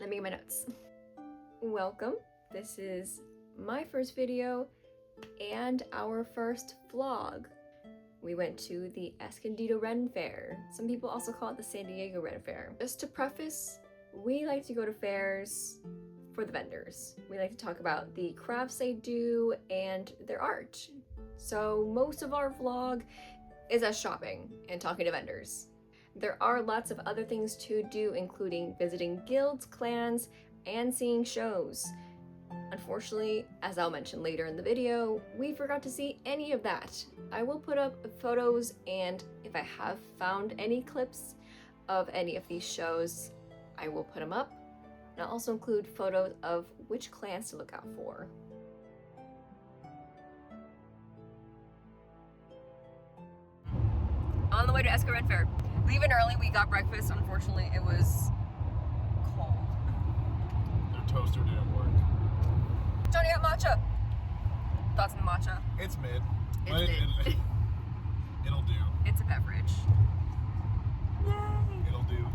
Let me get my notes. Welcome. This is my first video and our first vlog. We went to the Escondido Renaissance Faire. Some people also call it the San Diego Ren Faire. Just to preface, we like to go to fairs for the vendors. We like to talk about the crafts they do and their art. So most of our vlog is us shopping and talking to vendors. There are lots of other things to do, including visiting guilds, clans, and seeing shows. Unfortunately, as I'll mention later in the video, we forgot to see any of that. I will put up photos, and if I have found any clips of any of these shows, I will put them up. And I'll also include photos of which clans to look out for. On the way to Escondido Renaissance Faire. Leaving early, we got breakfast. Unfortunately, it was cold. Their toaster didn't work. Jonny got matcha. Thoughts on the matcha? It's mid. It's mid. It'll do. It's a beverage. Yay! It'll do.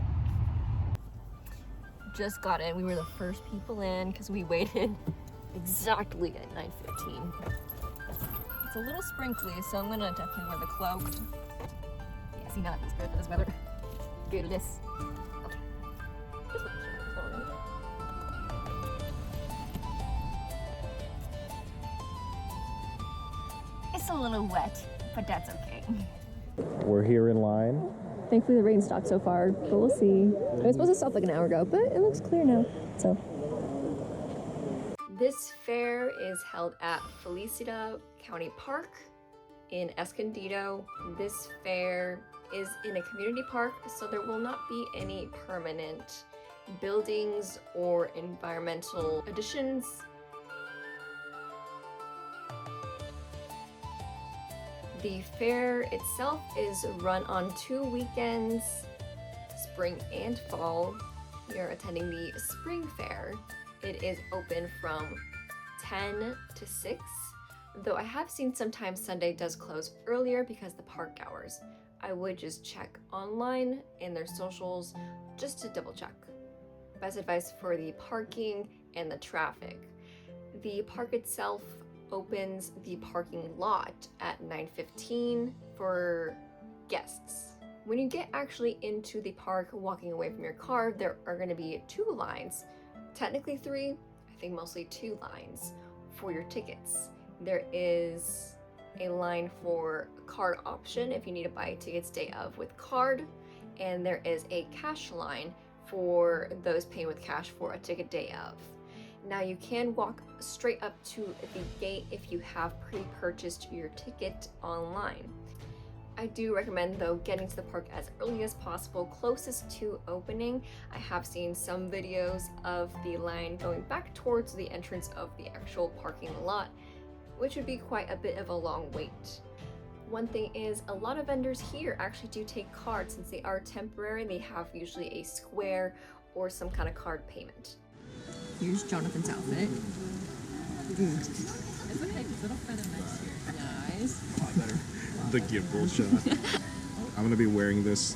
Just got in. We were the first people in because we waited exactly at 9:15. It's a little sprinkly, so I'm gonna definitely wear the cloak. Yeah, see, now that feels good for this weather. Goodness. Okay. This one. It's a little wet, but that's okay. We're here in line. Thankfully the rain stopped so far, but we'll see. It was supposed to stop like an hour ago, but it looks clear now, so. This fair is held at Felicita County Park in Escondido. This fair is in a community park, so there will not be any permanent buildings or environmental additions. The fair itself is run on 2 weekends, spring and fall. We are attending the Spring Faire. It is open from 10 to 6, though I have seen sometimes Sunday does close earlier because the park hours. I would just check online in their socials just to double check. Best advice for the parking and the traffic. The park itself opens the parking lot at 9:15 for guests. When you get actually into the park walking away from your car, there are going to be 2 lines, technically 3, I think mostly 2 lines for your tickets. There is a line for card option if you need to buy tickets day of with card, and there is a cash line for those paying with cash for a ticket day of. Now you can walk straight up to the gate if you have pre-purchased your ticket online. I do recommend though getting to the park as early as possible, closest to opening. I have seen some videos of the line going back towards the entrance of the actual parking lot, which would be quite a bit of a long wait. One thing is, a lot of vendors here actually do take cards. Since they are temporary, they have usually a square or some kind of card payment. Here's Jonathan's outfit. It's okay, because it'll fit in next year. Nice. A lot better. The gimbal shot. I'm gonna be wearing this.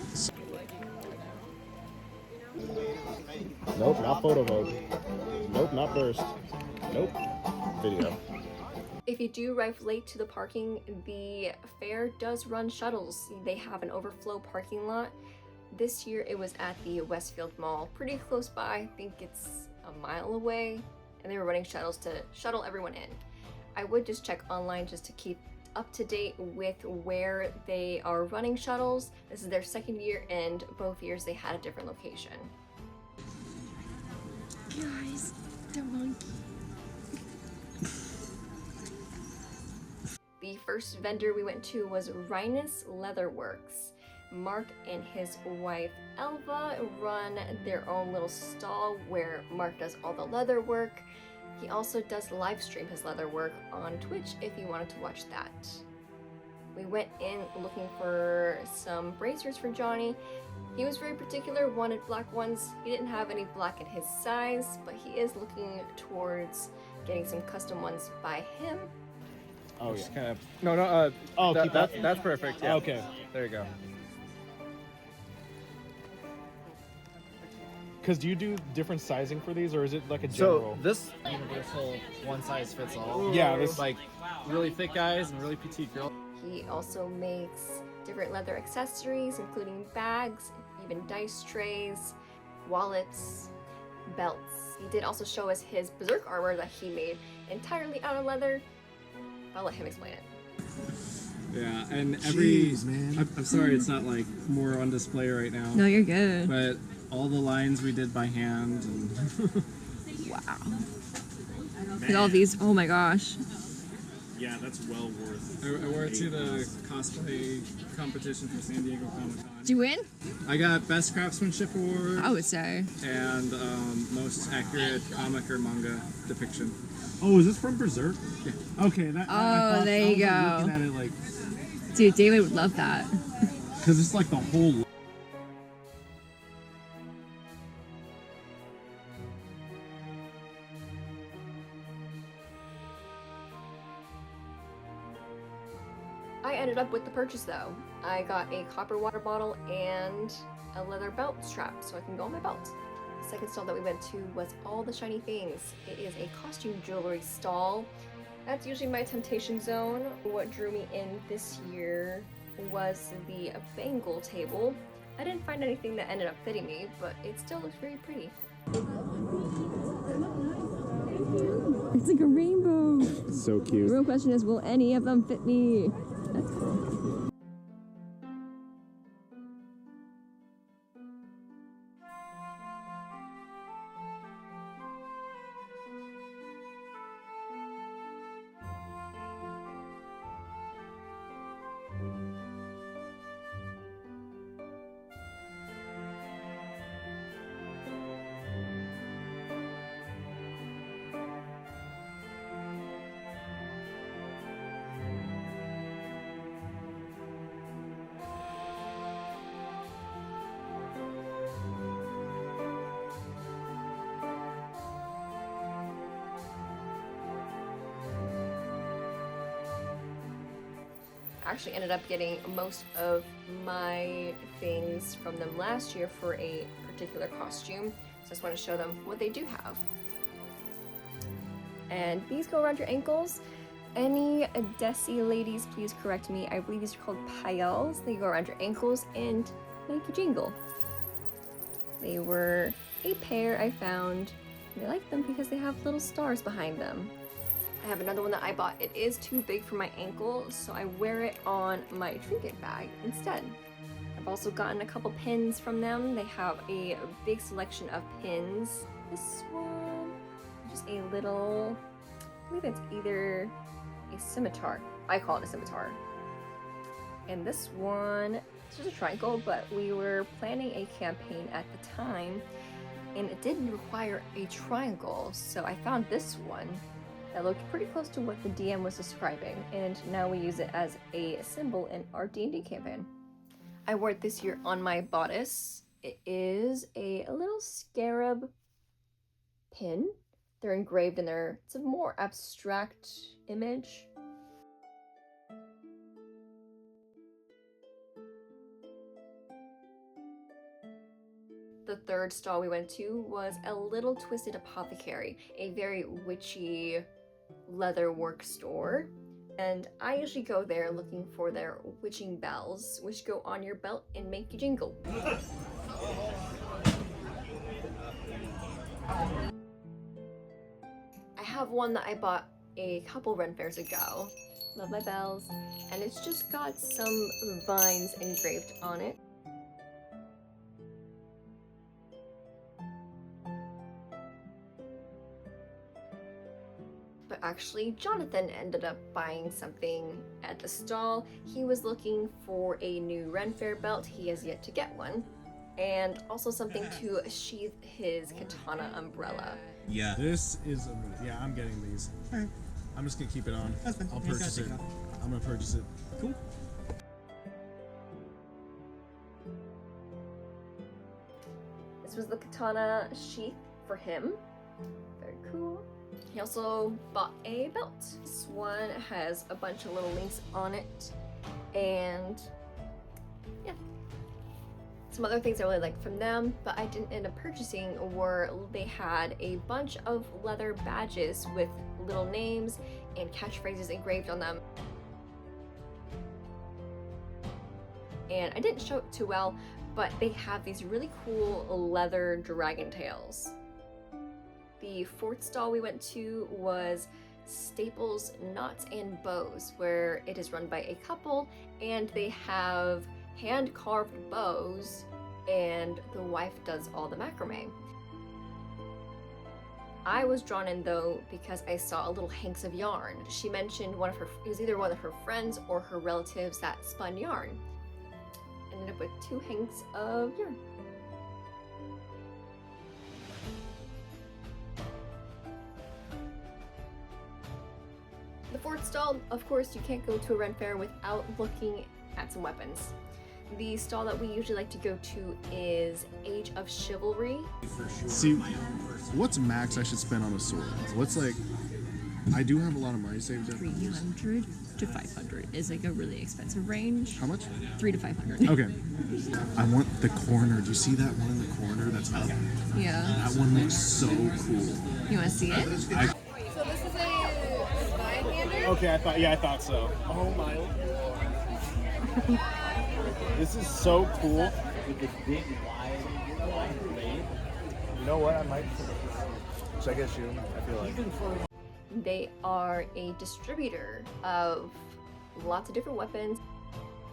Nope, not photo mode. Nope, not burst. Nope, video. If you do arrive late to the parking, the fair does run shuttles. They have an overflow parking lot. This year it was at the Westfield Mall, pretty close by. I think it's a mile away, and they were running shuttles to shuttle everyone in. I would just check online just to keep up to date with where they are running shuttles. This is their 2nd year, and both years they had a different location. Guys, the monkey. The first vendor we went to was Rinus Leatherworks. Mark and his wife Elva run their own little stall where Mark does all the leather work. He also does live stream his leather work on Twitch if you wanted to watch that. We went in looking for some bracers for Jonny. He was very particular, wanted black ones. He didn't have any black in his size, but he is looking towards getting some custom ones by him. Oh yeah. Just kind of no. Keep that. That's perfect. Yeah. Okay. There you go. Because do you do different sizing for these, or is it like a So general? this universal one size fits all. Yeah, this- It's like really thick guys and really petite girls. He also makes different leather accessories, including bags, even dice trays, wallets, belts. He did also show us his berserk armor that he made entirely out of leather. I'll let him explain it. Yeah, and every. Jeez, man. I'm sorry, it's not like more on display right now. No, you're good. But all the lines we did by hand. And Wow. Look at all these. Oh my gosh. yeah, that's well worth. I wore it to the cosplay competition for San Diego Comic Con. Did you win? I got Best Craftsmanship Award I would say. and Most Accurate Comic or Manga Depiction. Oh, is this from Berserk? Yeah. Okay, that. Oh, there you go. Looking at it like, Dude, David would love that. because it's like the whole. I ended up with the purchase though. I got a copper water bottle and a leather belt strap so I can go on my belt. The second stall that we went to was All the Shiny Things. It is a costume jewelry stall. That's usually my temptation zone. What drew me in this year was the bangle table. I didn't find anything that ended up fitting me, but it still looks very pretty. It's like a rainbow. So The cute. real question is, will any of them fit me? That's cool. Actually ended up getting most of my things from them last year for a particular costume. So I just want to show them what they do have. And these go around your ankles. Any Desi ladies, please correct me. I believe these are called paels. They go around your ankles and make you jingle. They were a pair I found. And I like them because they have little stars behind them. I have another one that I bought. It is too big for my ankle, so I wear it on my trinket bag instead. I've also gotten a couple pins from them. They have a big selection of pins. This one, just a little, I believe it's either a scimitar. I call it a scimitar. And this one, it's just a triangle, but we were planning a campaign at the time, and it didn't require a triangle, so I found this one that looked pretty close to what the DM was describing, and now we use it as a symbol in our D&D campaign. I wore it this year on my bodice. It is a little scarab pin. They're engraved in there. It's a more abstract image. The third stall we went to was a Little Twisted Apothecary, a very witchy leather work store. And I usually go there looking for their witching bells, which go on your belt and make you jingle. I have one that I bought a couple Ren Fairs ago. Love my bells. And it's just got some vines engraved on it. But actually, Jonathan ended up buying something at the stall. He was looking for a new Ren Faire belt. He has yet to get one. And also something to sheath his katana umbrella. Yeah. This is yeah, I'm getting these. Alright. I'm just gonna keep it on. That's fine. I'll You just purchase gotta it. take it I'm gonna purchase it. Cool. This was the katana sheath for him. Very cool. He also bought a belt. This one has a bunch of little links on it. And yeah, Some other things I really liked from them, but I didn't end up purchasing, were they had a bunch of leather badges with little names and catchphrases engraved on them. And I didn't show it too well, but they have these really cool leather dragon tails. The fourth stall we went to was Staples Knots and Bows, where it is run by a couple and they have hand-carved bows and the wife does all the macrame. I was drawn in though because I saw a little hanks of yarn. She mentioned it was either one of her friends or her relatives that spun yarn. Ended up with 2 hanks of yarn. The fourth stall, of course, you can't go to a Ren Faire without looking at some weapons. The stall that we usually like to go to is Age of Chivalry. See, what's max I should spend on a sword? What's like, I do have a lot of money saved up. 300 to 500 is like a really expensive range. How much? 3 to 500. Okay. I want the corner. Do you see that one in the corner that's up? Yeah. That one looks so cool. You want to see it? So this is a spine hander? Okay, I thought so. Oh my. This is so cool. With this big, wide blade. You know what? I might check issue. I feel like. They are a distributor of lots of different weapons.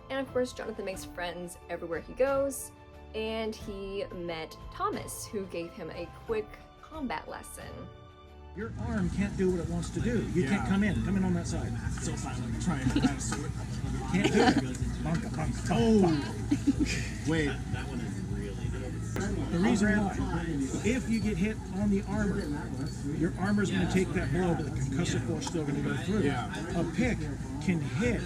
And of course, Jonathan makes friends everywhere he goes. And he met Thomas, who gave him a quick combat lesson. Your arm can't do what it wants to do. You can't come in. Come in on that side. So silent, trying to pass to it. Can't do it. Bunka, bunka, bunka. Wait. The reason why, if you get hit on the armor, your armor's going to take that blow, but the concussive force is still going to go through. Yeah. A pick can hit,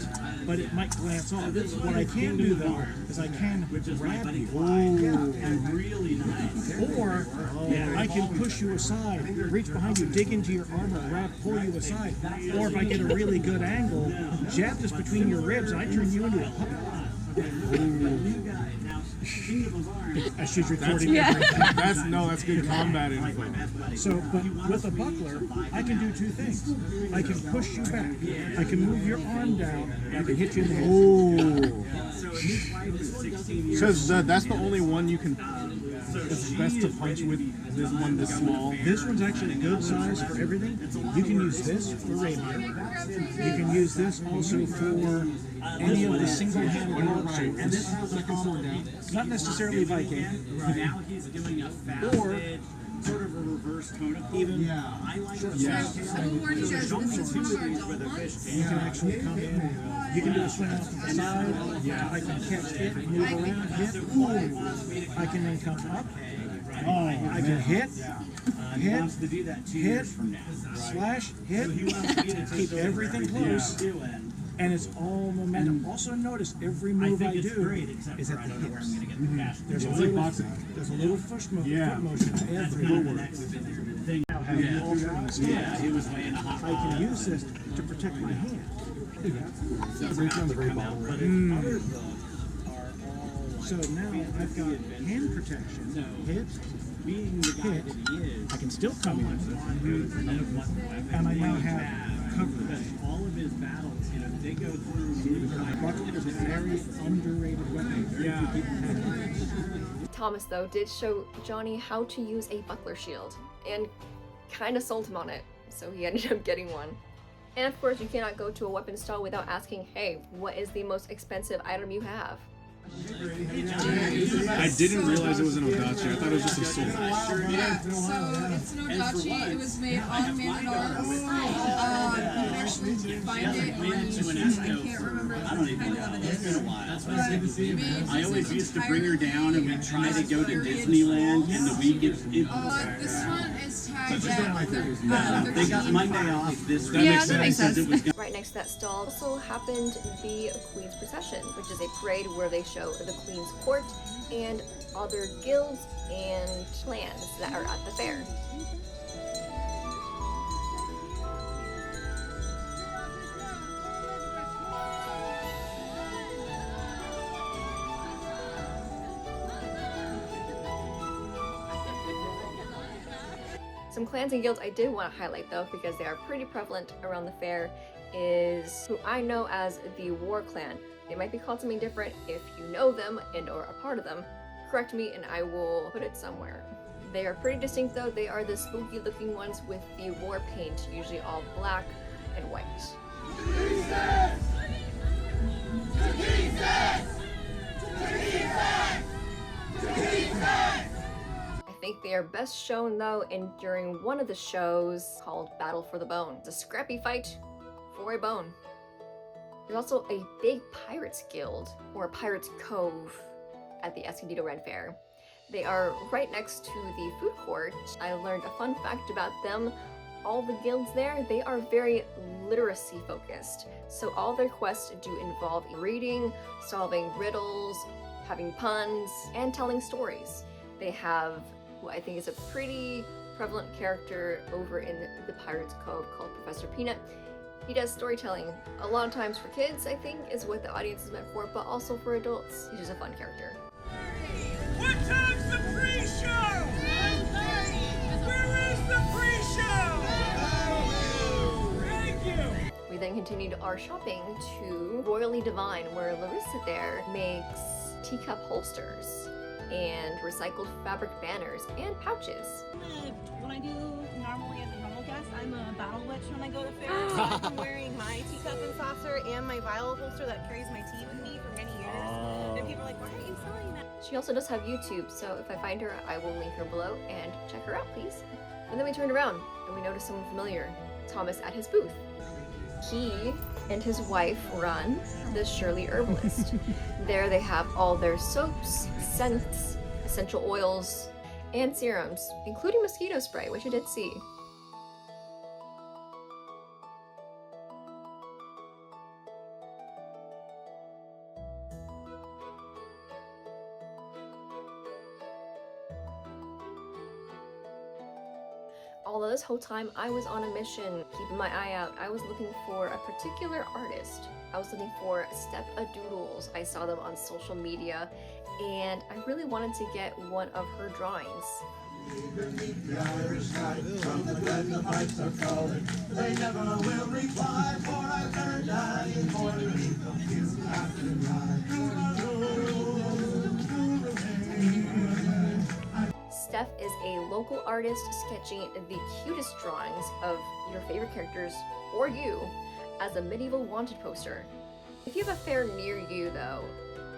but it might glance off. What I can do though is I can grab you. Or I can push you aside, reach behind you, dig into your armor, grab, pull you aside. Or if I get a really good angle, jab this between your ribs, and I turn you into a puppet. She's recording everything. That's good combat info. So, but with a buckler, I can do 2 things. I can push you back. I can move your arm down. And I can hit you in the head. Ooh. Because that's the only one you can. It's best to punch with this one this small. This one's actually a good size for everything. You can use this for rapier. You can use this also for any of the single-handed swords. Not necessarily Viking. Or sort of a reverse tone of even You can actually come in. You can do a swing off to the side. I can catch it, move around, hit. Ooh. I can then come up. Oh, I can hit, slash, hit, keep everything close, and it's all momentum. Also notice every move I do is at the hips. There's a little foot motion every move. I can use this to protect my hand. So now I've got hand protection, hit, I can still come in, and I now have coverage. all of his battles, they go through. Buckler is a very underrated weapon. Thomas, though, did show Jonny how to use a buckler shield, and kind of sold him on it, so he ended up getting one. And of course, you cannot go to a weapon stall without asking, hey, what is the most expensive item you have? I didn't realize it was an Odachi. I thought it was just a sword. Yeah, so it's an Odachi. It was made on Mandalore. You can actually find it on I can't remember the kind of it is. I always used to bring her down and we'd try to go to Disneyland in the week. This one is tagged at They got Monday off this week. Yeah, that makes sense. Right next to that stall also happened the Queen's Procession, which is a parade where they show the Queen's court and other guilds and clans that are at the fair. Some clans and guilds I did want to highlight though, because they are pretty prevalent around the fair, is who I know as the War Clan. They might be called something different. If you know them and or a part of them, correct me and I will put it somewhere. They are pretty distinct though. They are the spooky looking ones with the war paint, usually all black and white. I think they are best shown though during one of the shows called Battle for the Bone. It's a scrappy fight for a bone. There's also a big pirates guild, or pirates cove, at the Escondido Renaissance Faire. They are right next to the food court. I learned a fun fact about them. All the guilds there, they are very literacy focused. So all their quests do involve reading, solving riddles, having puns, and telling stories. They have who I think is a pretty prevalent character over in the Pirates Cove called Professor Peanut. He does storytelling. A lot of times for kids, I think, is what the audience is meant for, but also for adults. He's just a fun character. What time's the pre-show? 9:30. Where is the pre-show? Thank you. We then continued our shopping to Royally Devine, where Larissa there makes teacup holsters and recycled fabric banners and pouches. When I do normally as a normal guest, I'm a battle witch when I go to fair. So I'm wearing my teacup and saucer and my vial holster that carries my tea with me for many years. And people are like, why are you selling that? She also does have YouTube, so if I find her, I will link her below and check her out, please. And then we turned around and we noticed someone familiar, Thomas at his booth. He and his wife run the Surely Herbalist. There they have all their soaps, scents, essential oils, and serums, including mosquito spray, which I did see. Although this whole time I was on a mission, keeping my eye out, I was looking for a particular artist. I was looking for Doodles. I saw them on social media, and I really wanted to get one of her drawings. Steph is a local artist sketching the cutest drawings of your favorite characters or you as a medieval wanted poster. If you have a fair near you though,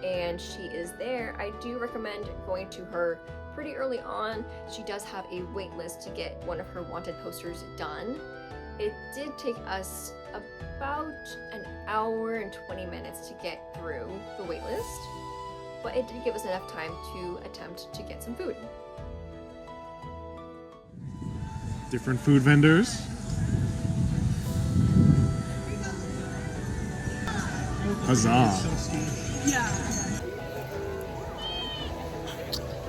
and she is there, I do recommend going to her pretty early on. She does have a wait list to get one of her wanted posters done. It did take us about an hour and 20 minutes to get through the wait list, but it did give us enough time to attempt to get some food. Different food vendors. Huzzah. Yeah.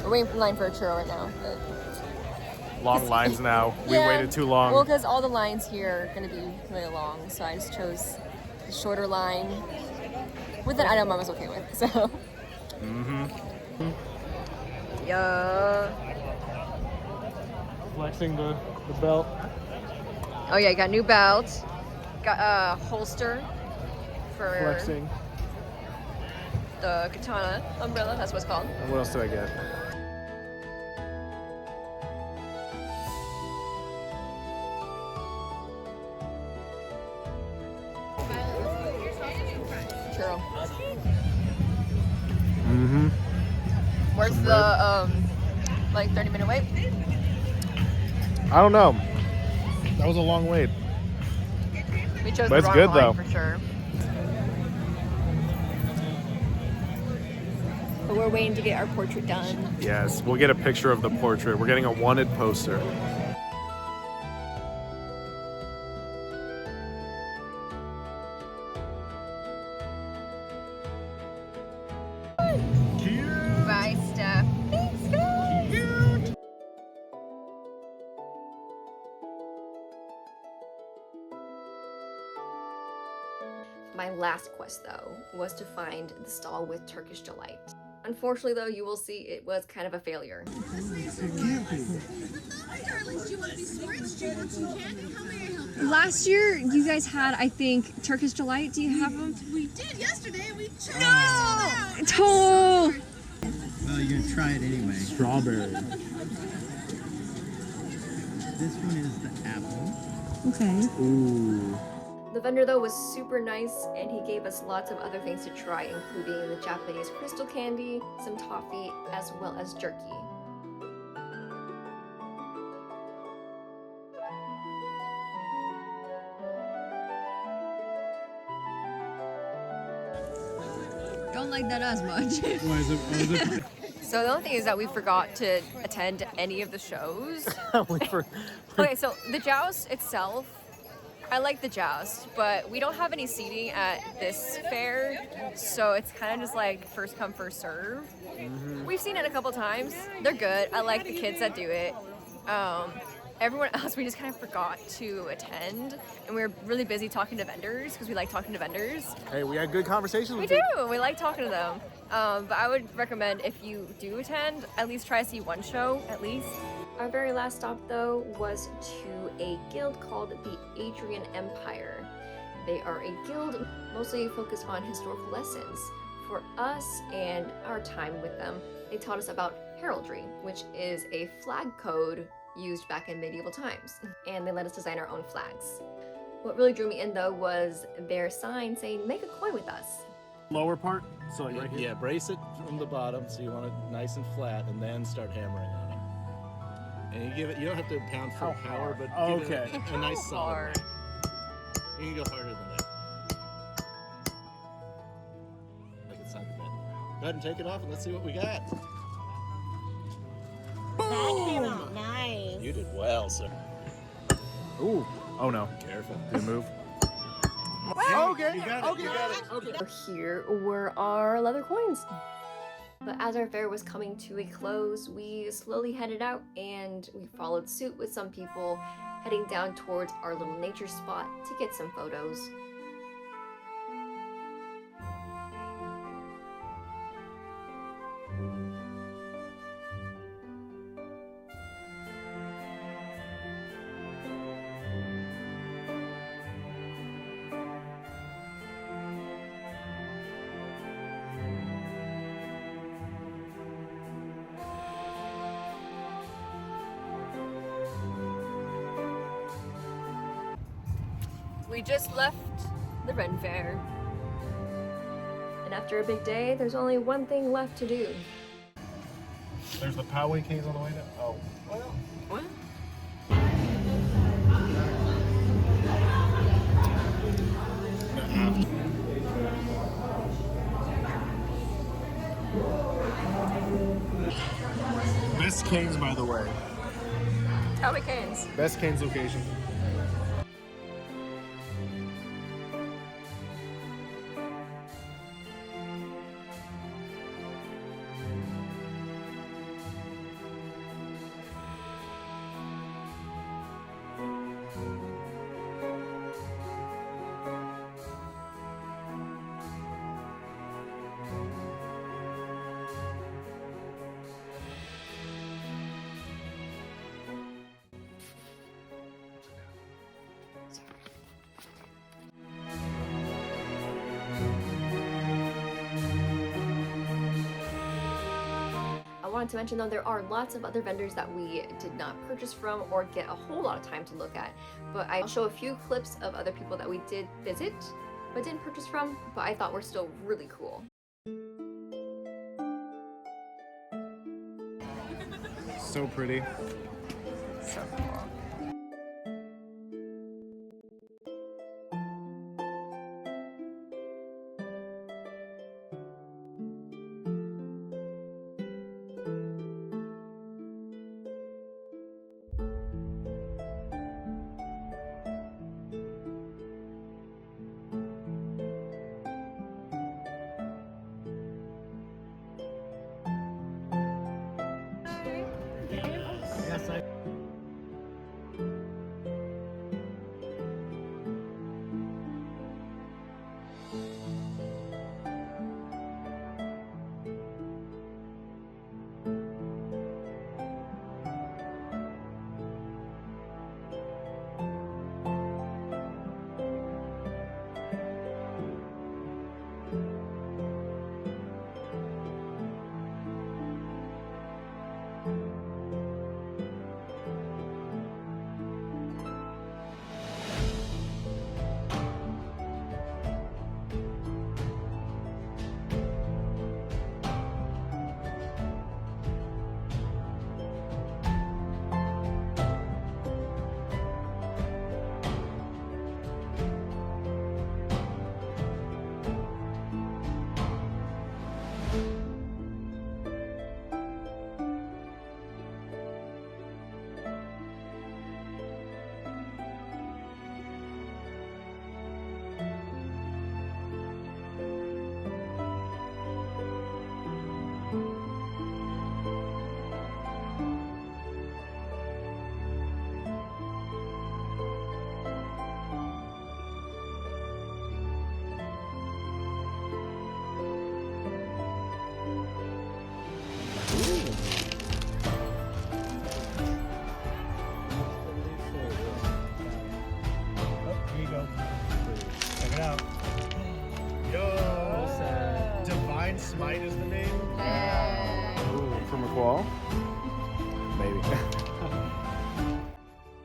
We're waiting for the line for a churro right now. But Long lines now. We waited too long. Well, because all the lines here are going to be really long, so I just chose the shorter line with an item I was okay with. So. Yeah. Flexing the belt. Oh yeah, you got new belt. Got a holster for Flexing. the katana umbrella. That's what it's called. And what else did I get? Churro. Where's Some the like 30-minute wait? I don't know. That was a long wait. We chose But the it's wrong good, line though. for sure. But we're waiting to get our portrait done. Yes, we'll get a picture of the portrait. We're getting a wanted poster. Bye, Steph. Thanks, guys. My last quest, though, was to find the stall with Turkish Delight. Unfortunately, though, you will see it was kind of a failure. It can't be. Darlings, do you want these swords? Do you want some candy? How may I help you? Last year, you guys had, I think, Turkish Delight. Do you have them? We did yesterday. We tried. No! Well, you're gonna try it anyway. Strawberry. This one is the apple. Okay. Ooh. The vendor though was super nice and he gave us lots of other things to try, including the Japanese crystal candy, some toffee, as well as jerky. Don't like that as much. Why is it? So the only thing is that we forgot to attend any of the shows. Okay, so the joust itself, I like the joust, but we don't have any seating at this fair, so it's kind of just like first come, first serve. We've seen it a couple times. They're good. I like the kids that do it. Everyone else, we just kind of forgot to attend, and we were really busy talking to vendors because we like talking to vendors. Hey, we had good conversations. We do. We like talking to them. But I would recommend if you do attend, at least try to see one show, at least. Our very last stop, though, was to a guild called the Adrian Empire. They are a guild mostly focused on historical lessons. For us and our time with them, they taught us about heraldry, which is a flag code used back in medieval times, and they let us design our own flags. What really drew me in, though, was their sign saying, "Make a coin with us." Lower part, so like right here. Yeah, brace it from the bottom so you want it nice and flat, and then start hammering on it. And you give it. You don't have to pound for power, but give it a nice solid. Hard. You can go harder than that. Like it's not bad. Go ahead and take it off, and let's see what we got. That came out nice. You did well, sir. Ooh. Oh no. Careful. Good move. Okay. You got it. You got it. Okay. Here were our leather coins. But as our fair was coming to a close, we slowly headed out and we followed suit with some people heading down towards our little nature spot to get some photos. We just left the Ren Faire. And after a big day, there's only one thing left to do. There's the Poway caves on the way down. Oh. Well. What? Best canes, by the way. How many canes? Best canes location. I wanted to mention though, there are lots of other vendors that we did not purchase from or get a whole lot of time to look at, but I'll show a few clips of other people that we did visit but didn't purchase from, but I thought were still really cool. So pretty. So cool. Yes, I.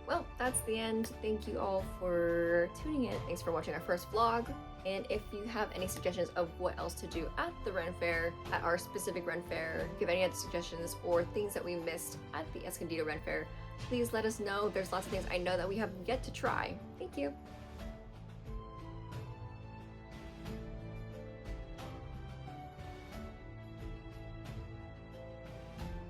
Well, that's the end. Thank you all for tuning in. Thanks for watching our first vlog. And if you have any suggestions of what else to do at the Ren Faire, at our specific Ren Faire, if you have any other suggestions or things that we missed at the Escondido Ren Faire, please let us know. There's lots of things I know that we have yet to try. Thank you.